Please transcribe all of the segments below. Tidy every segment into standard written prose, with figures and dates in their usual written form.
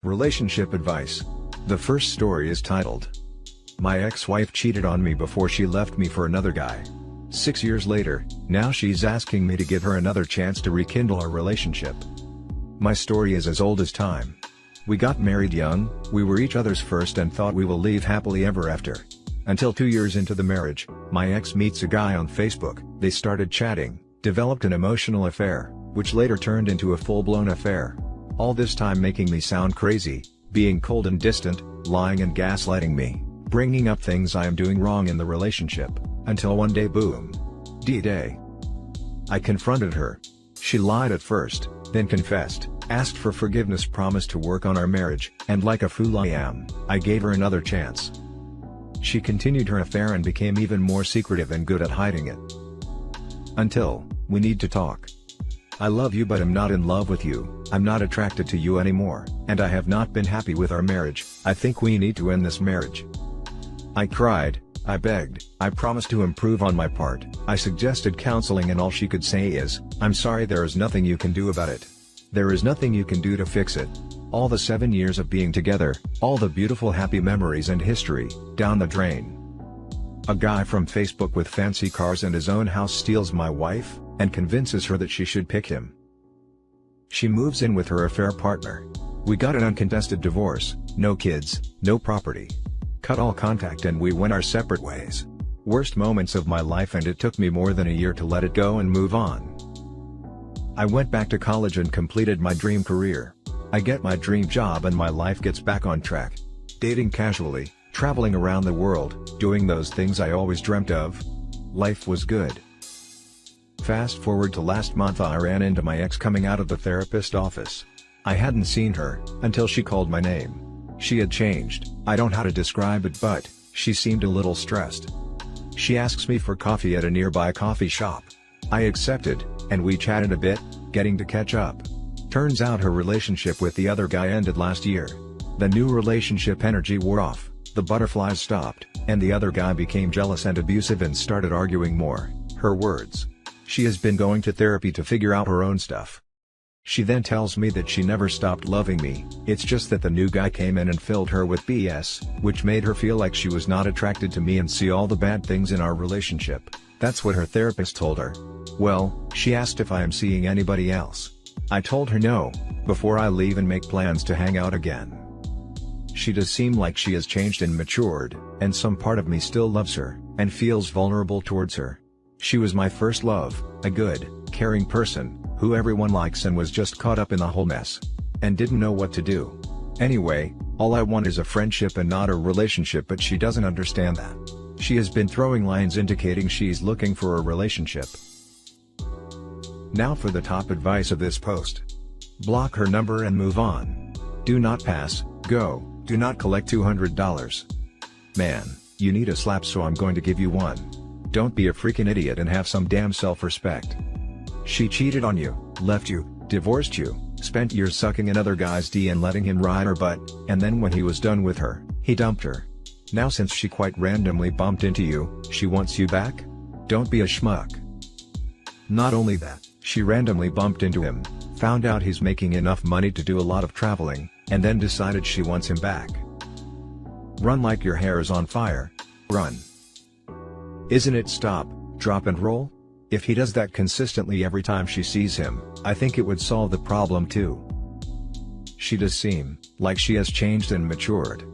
Relationship advice. The first story is titled, "My ex-wife cheated on me before she left me for another guy. 6 years later, now she's asking me to give her another chance to rekindle our relationship." My story is as old as time. We got married young, we were each other's first and thought we will live happily ever after. Until 2 years into the marriage, my ex meets a guy on Facebook, they started chatting, developed an emotional affair, which later turned into a full-blown affair. All this time making me sound crazy, being cold and distant, lying and gaslighting me, bringing up things I am doing wrong in the relationship, until one day boom. D-Day. I confronted her. She lied at first, then confessed, asked for forgiveness, promised to work on our marriage, and like a fool I am, I gave her another chance. She continued her affair and became even more secretive and good at hiding it. Until, we need to talk. I love you but I'm not in love with you, I'm not attracted to you anymore, and I have not been happy with our marriage, I think we need to end this marriage. I cried, I begged, I promised to improve on my part, I suggested counseling and all she could say is, "I'm sorry, there is nothing you can do about it. There is nothing you can do to fix it." All the 7 years of being together, all the beautiful happy memories and history, down the drain. A guy from Facebook with fancy cars and his own house steals my wife, and convinces her that she should pick him. She moves in with her affair partner. We got an uncontested divorce, no kids, no property. Cut all contact and we went our separate ways. Worst moments of my life, and it took me more than a year to let it go and move on. I went back to college and completed my dream career. I get my dream job and my life gets back on track. Dating casually, traveling around the world, doing those things I always dreamt of. Life was good. Fast forward to last month, I ran into my ex coming out of the therapist office. I hadn't seen her, until she called my name. She had changed, I don't know how to describe it, but she seemed a little stressed. She asks me for coffee at a nearby coffee shop. I accepted, and we chatted a bit, getting to catch up. Turns out her relationship with the other guy ended last year. The new relationship energy wore off, the butterflies stopped, and the other guy became jealous and abusive and started arguing more. Her words. She has been going to therapy to figure out her own stuff. She then tells me that she never stopped loving me, it's just that the new guy came in and filled her with BS, which made her feel like she was not attracted to me and see all the bad things in our relationship. That's what her therapist told her. Well, she asked if I am seeing anybody else. I told her no, before I leave and make plans to hang out again. She does seem like she has changed and matured, and some part of me still loves her, and feels vulnerable towards her. She was my first love, a good, caring person, who everyone likes, and was just caught up in the whole mess. And didn't know what to do. Anyway, all I want is a friendship and not a relationship, but she doesn't understand that. She has been throwing lines indicating she's looking for a relationship. Now for the top advice of this post. Block her number and move on. Do not pass, go, do not collect $200. Man, you need a slap, so I'm going to give you one. Don't be a freaking idiot and have some damn self-respect. She cheated on you, left you, divorced you, spent years sucking another guy's D and letting him ride her butt, and then when he was done with her, he dumped her. Now since she quite randomly bumped into you, she wants you back? Don't be a schmuck. Not only that, she randomly bumped into him, found out he's making enough money to do a lot of traveling, and then decided she wants him back. Run like your hair is on fire. Run. Isn't it stop, drop and roll? If he does that consistently every time she sees him, I think it would solve the problem too. She does seem like she has changed and matured.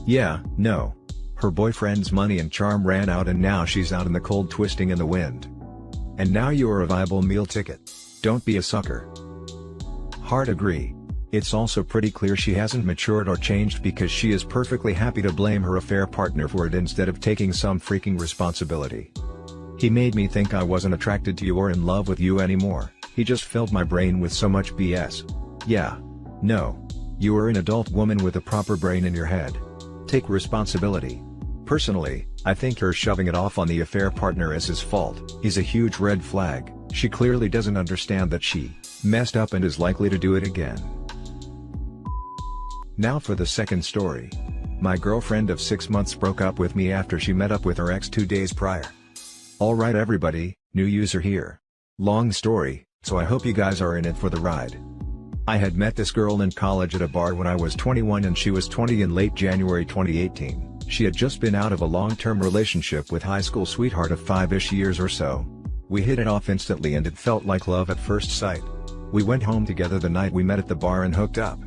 Yeah, no. Her boyfriend's money and charm ran out and now she's out in the cold twisting in the wind. And now you are a viable meal ticket. Don't be a sucker. Hard agree. It's also pretty clear she hasn't matured or changed, because she is perfectly happy to blame her affair partner for it instead of taking some freaking responsibility. He made me think I wasn't attracted to you or in love with you anymore, he just filled my brain with so much BS. Yeah. No. You are an adult woman with a proper brain in your head. Take responsibility. Personally, I think her shoving it off on the affair partner as his fault is a huge red flag. She clearly doesn't understand that she messed up and is likely to do it again. Now for the second story. My girlfriend of 6 months broke up with me after she met up with her ex 2 days prior. Alright everybody, new user here. Long story, so I hope you guys are in it for the ride. I had met this girl in college at a bar when I was 21 and she was 20 in late January 2018. She had just been out of a long-term relationship with high school sweetheart of 5-ish years or so. We hit it off instantly and it felt like love at first sight. We went home together the night we met at the bar and hooked up.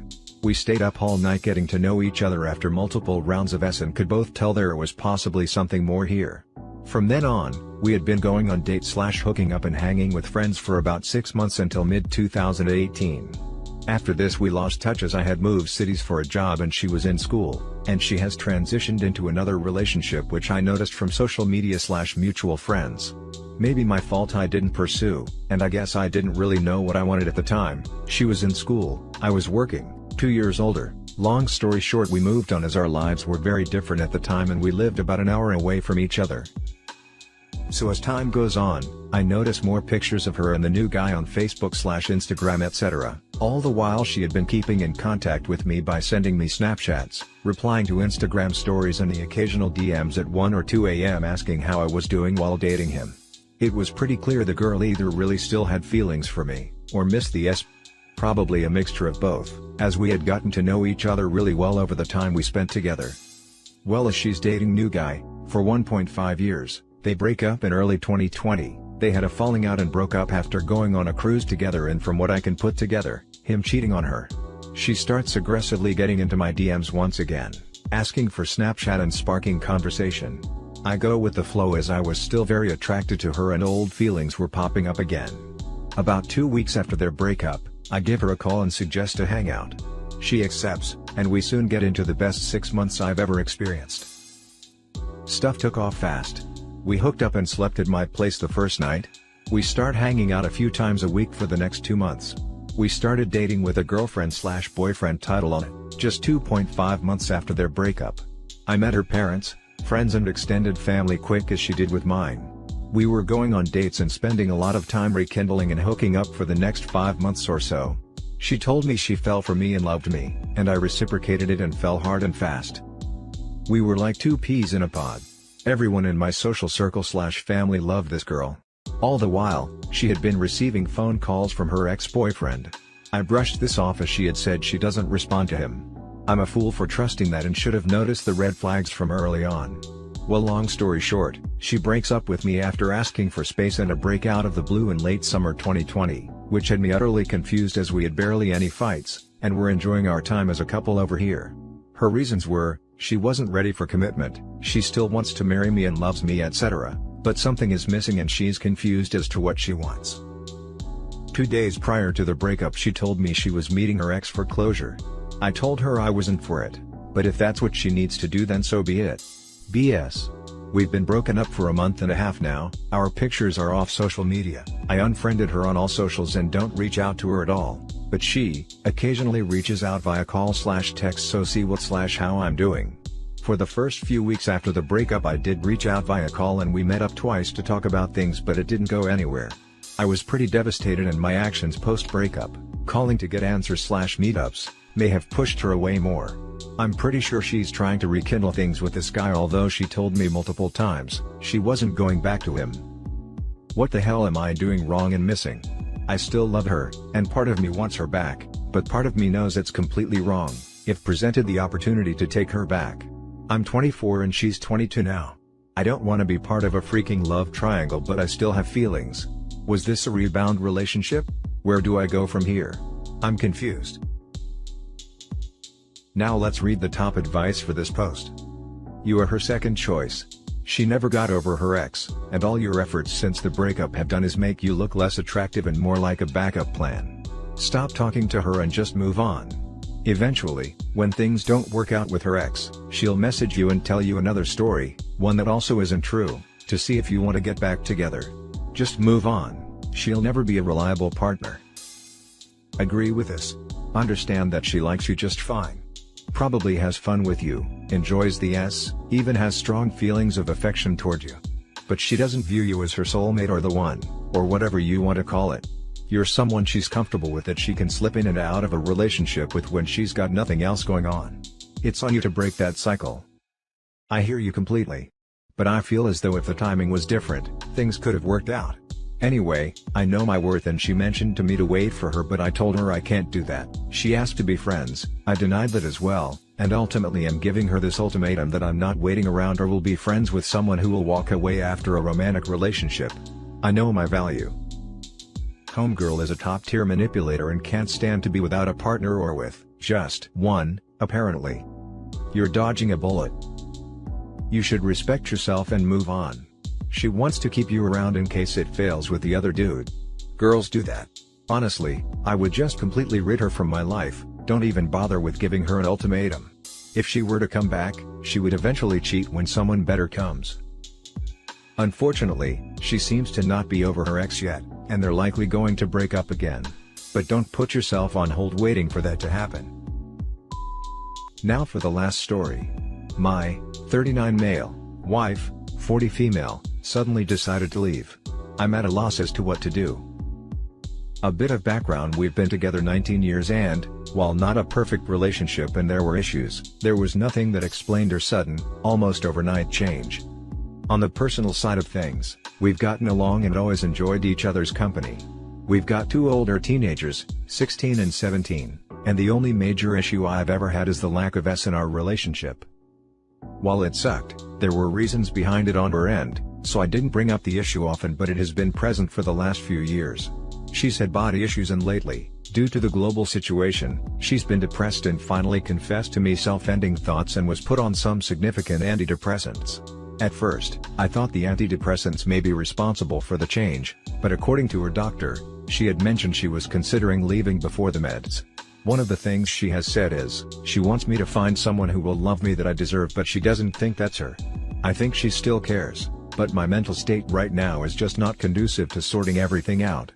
We stayed up all night getting to know each other after multiple rounds of S and could both tell there was possibly something more here. From then on, we had been going on dates/hooking up and hanging with friends for about 6 months until mid-2018. After this we lost touch as I had moved cities for a job and she was in school, and she has transitioned into another relationship which I noticed from social media/mutual friends. Maybe my fault I didn't pursue, and I guess I didn't really know what I wanted at the time. She was in school, I was working, 2 years older. Long story short, we moved on as our lives were very different at the time and we lived about an hour away from each other. So as time goes on, I notice more pictures of her and the new guy on Facebook/Instagram etc. All the while she had been keeping in contact with me by sending me Snapchats, replying to Instagram stories and the occasional DMs at 1 or 2 a.m. asking how I was doing while dating him. It was pretty clear the girl either really still had feelings for me, or missed the S. Probably a mixture of both, as we had gotten to know each other really well over the time we spent together. Well, as she's dating new guy, for 1.5 years, they break up in early 2020, they had a falling out and broke up after going on a cruise together and from what I can put together, him cheating on her. She starts aggressively getting into my DMs once again, asking for Snapchat and sparking conversation. I go with the flow as I was still very attracted to her and old feelings were popping up again. About 2 weeks after their breakup, I give her a call and suggest a hangout. She accepts, and we soon get into the best 6 months I've ever experienced. Stuff took off fast. We hooked up and slept at my place the first night. We start hanging out a few times a week for the next 2 months. We started dating with a girlfriend/boyfriend title on it, just 2.5 months after their breakup. I met her parents, friends and extended family quick as she did with mine. We were going on dates and spending a lot of time rekindling and hooking up for the next 5 months or so. She told me she fell for me and loved me, and I reciprocated it and fell hard and fast. We were like two peas in a pod. Everyone in my social circle/family loved this girl. All the while, she had been receiving phone calls from her ex-boyfriend. I brushed this off as she had said she doesn't respond to him. I'm a fool for trusting that and should have noticed the red flags from early on. Well, long story short, she breaks up with me after asking for space and a break out of the blue in late summer 2020, which had me utterly confused as we had barely any fights, and were enjoying our time as a couple over here. Her reasons were, she wasn't ready for commitment, she still wants to marry me and loves me etc., but something is missing and she's confused as to what she wants. 2 days prior to the breakup she told me she was meeting her ex for closure. I told her I wasn't for it, but if that's what she needs to do then so be it. BS. We've been broken up for a month and a half now, our pictures are off social media, I unfriended her on all socials and don't reach out to her at all, but she occasionally reaches out via call/text so see what/how I'm doing. For the first few weeks after the breakup I did reach out via call and we met up twice to talk about things but it didn't go anywhere. I was pretty devastated and my actions post-breakup, calling to get answers/meetups, may have pushed her away more. I'm pretty sure she's trying to rekindle things with this guy although she told me multiple times she wasn't going back to him. What the hell am I doing wrong and missing? I still love her, and part of me wants her back, but part of me knows it's completely wrong, if presented the opportunity to take her back. I'm 24 and she's 22 now. I don't want to be part of a freaking love triangle but I still have feelings. Was this a rebound relationship? Where do I go from here? I'm confused. Now let's read the top advice for this post. You are her second choice. She never got over her ex, and all your efforts since the breakup have done is make you look less attractive and more like a backup plan. Stop talking to her and just move on. Eventually, when things don't work out with her ex, she'll message you and tell you another story, one that also isn't true, to see if you want to get back together. Just move on, she'll never be a reliable partner. Agree with this. Understand that she likes you just fine. Probably has fun with you, enjoys the S, even has strong feelings of affection toward you. But she doesn't view you as her soulmate or the one, or whatever you want to call it. You're someone she's comfortable with that she can slip in and out of a relationship with when she's got nothing else going on. It's on you to break that cycle. I hear you completely. But I feel as though if the timing was different, things could have worked out. Anyway, I know my worth and she mentioned to me to wait for her, but I told her I can't do that. She asked to be friends, I denied that as well, and ultimately am giving her this ultimatum that I'm not waiting around or will be friends with someone who will walk away after a romantic relationship. I know my value. Homegirl is a top-tier manipulator and can't stand to be without a partner or with just one, apparently. You're dodging a bullet. You should respect yourself and move on. She wants to keep you around in case it fails with the other dude. Girls do that. Honestly, I would just completely rid her from my life, don't even bother with giving her an ultimatum. If she were to come back, she would eventually cheat when someone better comes. Unfortunately, she seems to not be over her ex yet, and they're likely going to break up again. But don't put yourself on hold waiting for that to happen. Now for the last story. My 39 male wife, 40 female, suddenly decided to leave. I'm at a loss as to what to do. A bit of background: we've been together 19 years and, while not a perfect relationship and there were issues, there was nothing that explained her sudden, almost overnight change. On the personal side of things, we've gotten along and always enjoyed each other's company. We've got 2 older teenagers, 16 and 17, and the only major issue I've ever had is the lack of S in our relationship. While it sucked, there were reasons behind it on her end, so I didn't bring up the issue often, but it has been present for the last few years. She's had body issues and lately, due to the global situation, she's been depressed and finally confessed to me self-ending thoughts and was put on some significant antidepressants. At first, I thought the antidepressants may be responsible for the change, but according to her doctor, she had mentioned she was considering leaving before the meds. One of the things she has said is, she wants me to find someone who will love me that I deserve, but she doesn't think that's her. I think she still cares, but my mental state right now is just not conducive to sorting everything out.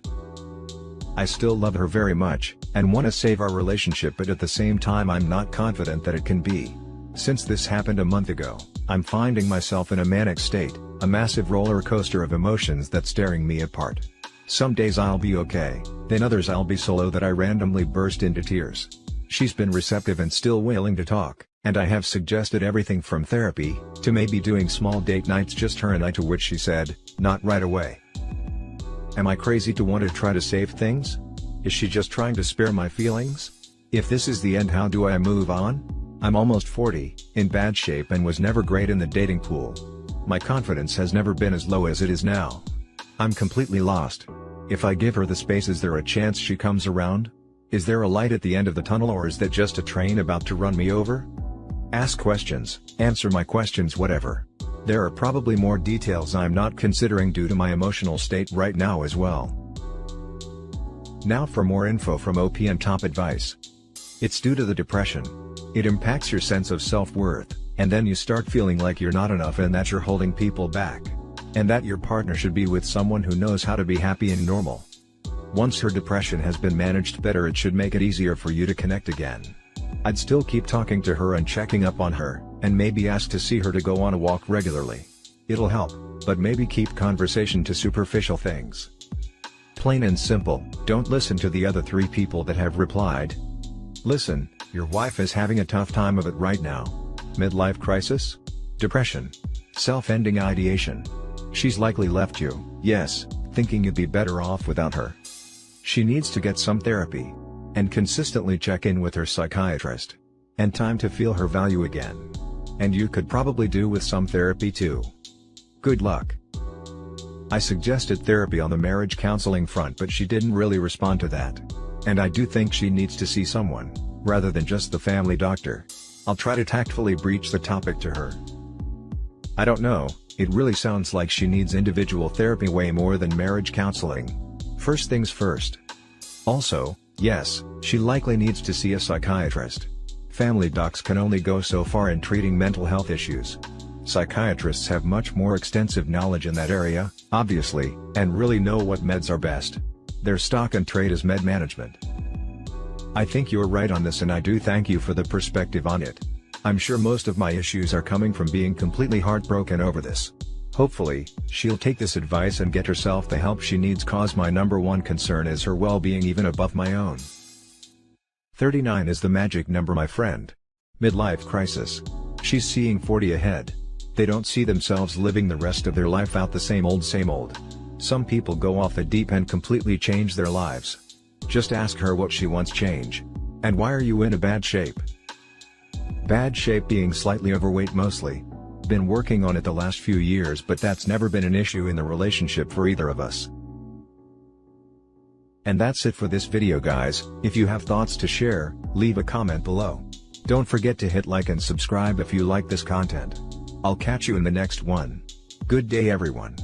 I still love her very much, and want to save our relationship, but at the same time I'm not confident that it can be. Since this happened a month ago, I'm finding myself in a manic state, a massive roller coaster of emotions that's tearing me apart. Some days I'll be okay, then others I'll be so low that I randomly burst into tears. She's been receptive and still willing to talk, and I have suggested everything from therapy, to maybe doing small date nights just her and I, to which she said, not right away. Am I crazy to want to try to save things? Is she just trying to spare my feelings? If this is the end, how do I move on? I'm almost 40, in bad shape and was never great in the dating pool. My confidence has never been as low as it is now. I'm completely lost. If I give her the space, is there a chance she comes around? Is there a light at the end of the tunnel, or is that just a train about to run me over? Ask questions, answer my questions, whatever. There are probably more details I'm not considering due to my emotional state right now as well. Now for more info from OP and top advice. It's due to the depression. It impacts your sense of self-worth, and then you start feeling like you're not enough and that you're holding people back. And that your partner should be with someone who knows how to be happy and normal. Once her depression has been managed better, it should make it easier for you to connect again. I'd still keep talking to her and checking up on her, and maybe ask to see her to go on a walk regularly. It'll help, but maybe keep conversation to superficial things. Plain and simple, don't listen to the other 3 people that have replied. Listen, your wife is having a tough time of it right now. Midlife crisis? Depression? Self-ending ideation? She's likely left you, yes, thinking you'd be better off without her. She needs to get some therapy. And consistently check in with her psychiatrist. And time to feel her value again. And you could probably do with some therapy too. Good luck. I suggested therapy on the marriage counseling front, but she didn't really respond to that. And I do think she needs to see someone, rather than just the family doctor. I'll try to tactfully breach the topic to her. I don't know, it really sounds like she needs individual therapy way more than marriage counseling. First things first. Also, yes, she likely needs to see a psychiatrist. Family docs can only go so far in treating mental health issues. Psychiatrists have much more extensive knowledge in that area, obviously, and really know what meds are best. Their stock and trade is med management. I think you're right on this, and I do thank you for the perspective on it. I'm sure most of my issues are coming from being completely heartbroken over this. Hopefully, she'll take this advice and get herself the help she needs, cause my #1 concern is her well-being, even above my own. 39 is the magic number, my friend. Midlife crisis. She's seeing 40 ahead. They don't see themselves living the rest of their life out the same old same old. Some people go off the deep end, completely change their lives. Just ask her what she wants change. And why are you in a bad shape? Bad shape being slightly overweight mostly. Been working on it the last few years, but that's never been an issue in the relationship for either of us. And that's it for this video, guys. If you have thoughts to share, leave a comment below. Don't forget to hit like and subscribe if you like this content. I'll catch you in the next one. Good day, everyone.